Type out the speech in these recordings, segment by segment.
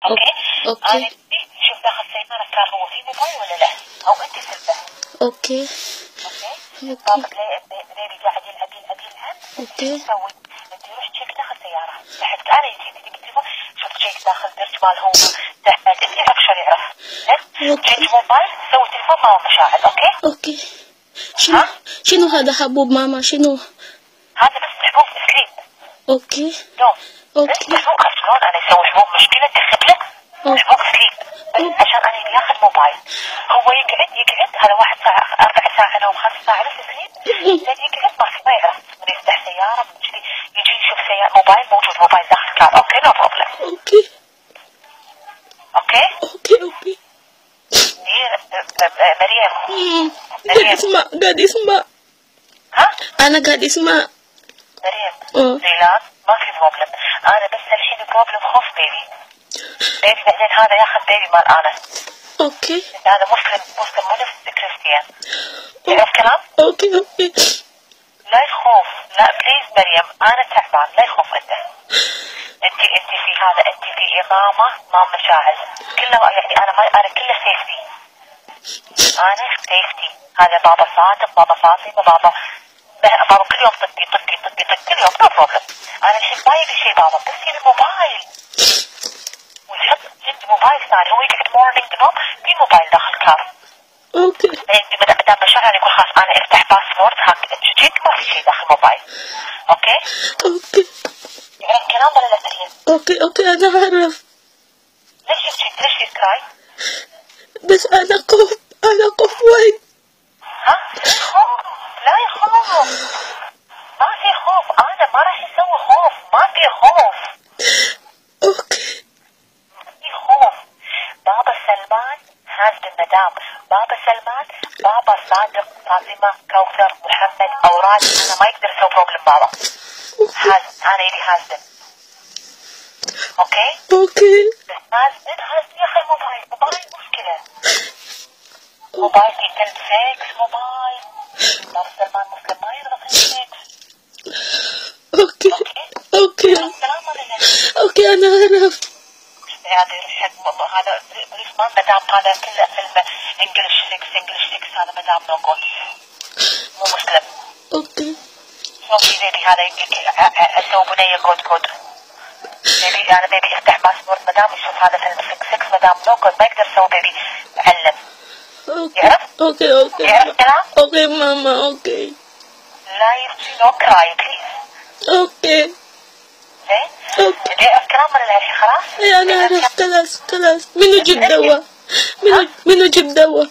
اوكي؟ اوكي انا شوف داخل السيارة كان هو في موبايل ولا لا؟ او انت سلبه. اوكي اوكي؟ بابك بيبي قاعد يلعب اوكي تسوي؟ انت روح تشيك داخل السيارة، لحقت انا جيت تجيب التليفون، شفت تشيك داخل درج مال هو تحت، انت اكشن يعرف. تشيك موبايل، سوي تليفون مال مشاعل، اوكي؟ اوكي شنو هذا حبوب ماما شنو؟ هذا بس حبوب سليب. اوكي دوم. اوكي بس مو شلون انا اسوي حبوب مشكلة تخبله؟ حبوب سليب بس عشان انا ياخذ موبايل. هو يقعد هذا 1 ساعة 4 ساعة نوم 5 ساعة بس سليب. زين يقعد ما يعرف من يفتح سيارة من كذي يجي يشوف سيارة موبايل موجود موبايل داخل كار. اوكي نو بروبلم. اوكي اوكي؟ اوكي مريم قاعد يسمع ها؟ انا قاعد اسمع مريم ريلاكس ما في بروبلم. انا بس الحين بروبلم خوف بيبي بعدين هذا ياخذ بيبي مال انا. اوكي هذا مسلم مو نفس كريستيان. تعرف كلام؟ اوكي لا يخوف، لا بليز مريم انا تعبان لا يخوف انت في هذا، انت في اقامه ما مشاعل كله يعني انا كله سيفتي. انا سيفتي. هذا بابا صادق بابا فاطمه بابا كل يوم طقي كل يوم نو بروبلم. انا الحين ما يبي شيء بابا بس يبي موبايل ويحط عندي موبايل ثاني. هو يقعد مورنينج نوم في موبايل داخل كار. اوكي مدام مشاعل يقول خلاص انا افتح باسورد هاك جيت ما في شيء داخل موبايل. اوكي يعرف كلام ولا لا مريم؟ اوكي انا اعرف. ليش يكراي؟ بس انا خوف وايد. ها؟ لا يخوف ما في خوف. انا ما راح يسوي خوف ما في خوف. اوكي ما في خوف. بابا سلمان هاز المدام بابا سلمان بابا صادق فاطمة كوثر محمد اوراد. انا ما يقدر يسوي بروبلم بابا. انا يبي هازن. اوكي بس هازن يا اخي موبايل مشكلة. موبايل يتم سكس موبايل. بابا سلمان مسلم ما يرضى سكس. اوكي انا اعرف. هذا ريسمان مدام هذا كله فيلم انجلش 6 هذا مدام نو جود مو مسلم. اوكي شوفي بيبي هذا اسوي بنيه جود بيبي انا بيبي يفتح باسبورت مدام يشوف هذا فيلم 6 مدام نو جود ما يقدر يسوي بيبي معلم. يعرف؟ اوكي يعرف كلام؟ اوكي ماما اوكي لا يبكي نو كراي بليز. اوكي زين؟ يعرف كلام ولا لا الحين خلاص؟ ايه انا اعرف خلاص. منو جيب دواء؟ منو جيب دواء؟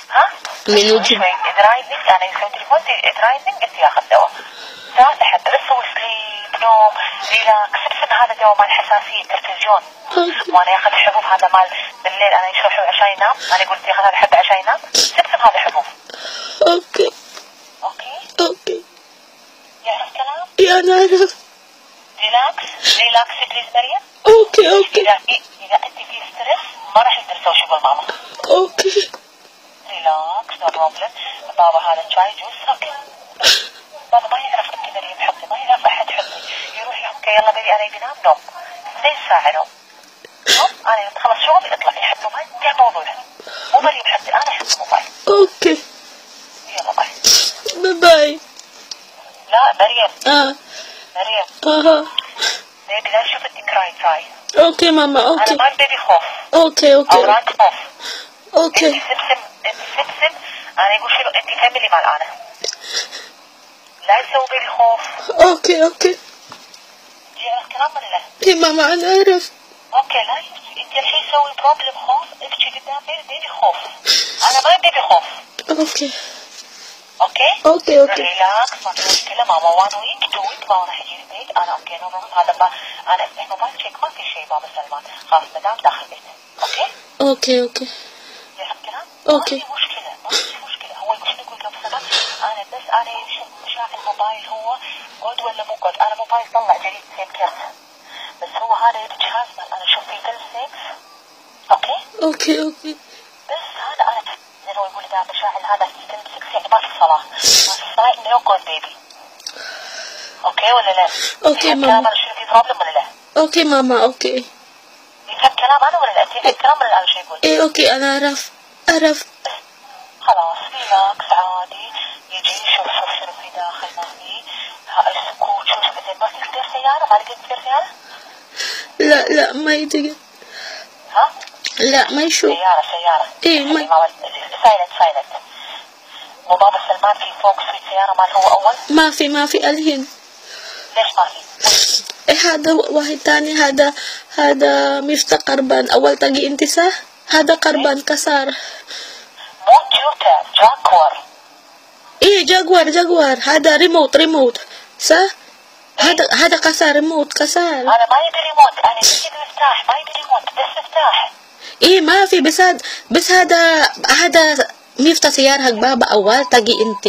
ها؟ منو جيب؟ ادرايزنج انا يسوي تليفون ادرايزنج انت ياخذ دواء. ثلاث حبة بس هو سليب نوم ريلاكس. بس هذا دواء مال حساسية تلفزيون. وانا ياخذ حبوب هذا مال بالليل انا يشرب حبوب عشان ينام. انا قلت ياخذ هذا حبة عشان ينام. سبسم هذا حبوب. اوكي يعرف كلام؟ يا انا اعرف. ريلاكس بليز مريم. اوكي اذا انت في ستريس ما راح يقدر يسوي شغل ماما. اوكي ريلاكس نو بروبلم. بابا هذا شاي جوز اوكي. بابا ما يعرف انت مريم حطي ما يعرف احد حطي. يروح اوكي يلا بيبي انا يبي نام نوم 2 ساعة نوم انا خلص شغل يطلع يحط موبايل انتهى الموضوع. مو مريم حطي انا احط موبايل. اوكي يلا باي باي. لا مريم مريم بيبي لا شوف انت كراي. اوكي ماما اوكي. انا ما بيبي خوف. اوكي اوراد خوف. اوكي انت سبسم انا يقول شنو انت فاميلي مال انا لا يسوي بيبي خوف. اوكي يعرف كلام ولا لا؟ ايه ماما انا اعرف. اوكي لا انت الحين سوي بروبلم خوف ابكي قدام بيبي خوف. انا ما بيبي خوف. اوكي ريلاكس ما في مشكلة ماما 1 ويك 2 ويك ما راح يجي البيت. انا اوكي نو هذا ما انا افتح موبايل تشيك ما في شيء بابا سلمان خلاص مدام داخل البيت. اوكي يعرف كلام؟ اوكي ما في مشكلة هو يقول شنو يقول بابا سلمان انا بس انا مشاعر الموبايل هو جود ولا مو جود. انا موبايل طلع جديد سيم كيرت بس هو هذا يبي جهاز مال انا اشوف فيه فيلم 6. اوكي بس هذا انا زين هو يقول لي مشاعر هذا فيلم 6 يعني ما في صلاة نو جود بيبي. اوكي ولا لا؟ اوكي ماما. انا شنو في بروبلم ولا لا؟ اوكي ماما اوكي. يفهم لا ما نقول الانت في الكلام اللي انا شو يقول. ايه اوكي انا عرفت. خلاص في ماكس عادي يجي يشوف شنو في داخل ما في السكوت شوف زين ما في كثير سيارة ما لقيت كثير سيارة؟ لا ما يتقل. ها؟ لا ما يشوف. سيارة ايه ما سايلنت مو بابا سلمان في فوق في سيارة مال هو أول؟ ما في الهن. ليش ما في؟ إيه هذا واحد تاني هذا مفتاح قربان أول تجي أنت صح؟ هذا قربان كسر. مو تويوتا جاكوار. إيه جاكوار هذا ريموت صح؟ هذا كسر ريموت كسر. أنا ما يبي ريموت أنا يجي المفتاح ما يبي ريموت بس مفتاح. إيه ما في بس هذا مفتاح سيارة بابا أول تجي أنت.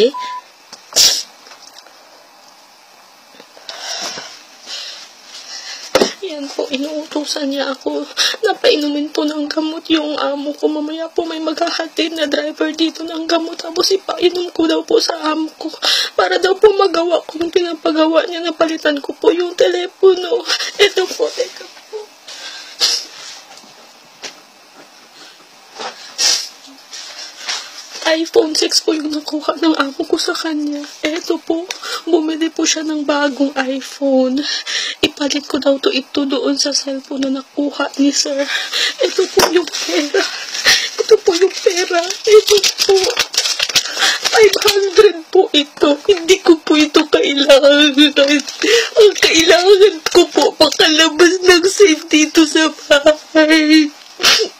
Yan po, inuutusan niya ako. Napainumin po ng gamot yung amo ko. Mamaya po may maghahatid na driver dito ng gamot. Tapos ipainom ko daw po sa amo ko. Para daw po magawa ko yung pinapagawa niya. Napalitan ko po yung telepono. Ito po, teka po. iPhone 6 po yung nakuha ng amo ko sa kanya. Eto po, bumili po siya ng bagong iPhone. Ipalit ko daw ito doon sa cellphone na nakuha ni sir. Ito po yung pera. Ito po. 500 po ito. Hindi ko po ito kailangan. Ang kailangan ko po, makalabas ng safe dito sa bahay.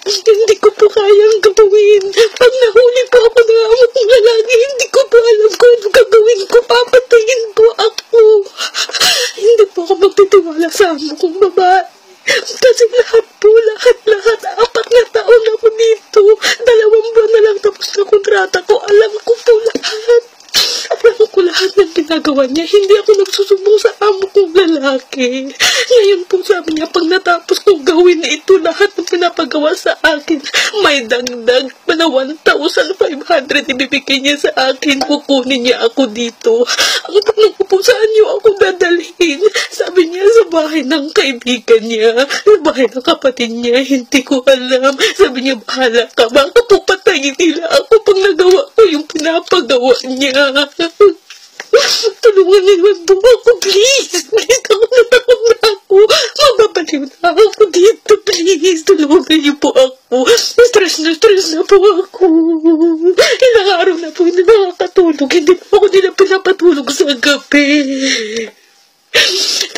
Hindi ko po kayang gawin. Pag nahuli po ako ng amo kong lalaki, hindi ko po alam kung ano gagawin ko. Papatayin po ako. Hindi po ako magtitiwala sa amo kong babae. Kasi lahat, 4 na taon ako dito. 2 buwan na lang tapos na kontrata ko. Alam ko po lahat. Alam ko lahat ng ginagawa niya. Hindi ako nagsusumbong sa amo kong lalaki. Ngayon po sabi niya, pag natapos kong gawin na ito, lahat ng pinapagawa sa akin, may dagdag na 1,500 ibibigay niya sa akin. Kukunin niya ako dito. Ang tanong ko po, saan niyo ako dadalhin? Sabi niya, sa bahay ng kaibigan niya, sa bahay ng kapatid niya. Hindi ko alam. Sabi niya, bahala ka. Baka po patayin nila ako pag nagawa ko yung pinapagawa niya. Tulungan niyo po ako, please. Please, natakot na ako. Mababaliw na ako dito, please. Tulungan niyo po ako. Stress na po ako. Ilang araw na po hindi nakakatulog. Hindi po ako nila pinapatulog sa gabi.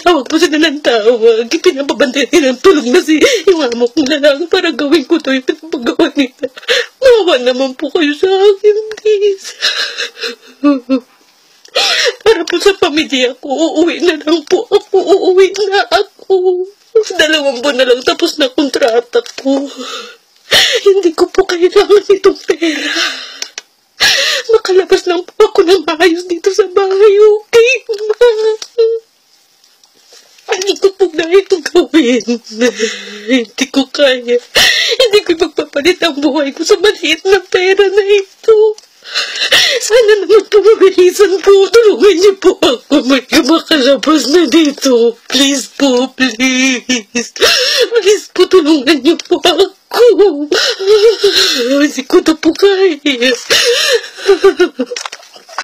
Tawag po sila ng tawag. Pinapabantayan ng tulog na yung amo kong lalaki para gawin ko to yung pinapagawa nila. Mawa naman po kayo sa akin, please. Para po sa pamilya ko, uuwi na lang po ako. Uuwi na ako. 2 buwan na lang tapos na kontrata ko. Hindi ko po kailangan itong pera. Makalabas lang po ako ng maayos dito sa bahay, okay? Hindi ko po na ito gawin. Hindi ko kaya. Hindi ko magpapalit ang buhay ko sa maliit na pera na ito. Sana naman po mabilisan po. Tulungan niyo po ako. May makalabas na dito. Please po, please. Please po, tulungan niyo po ako. Hindi ko na po kaya.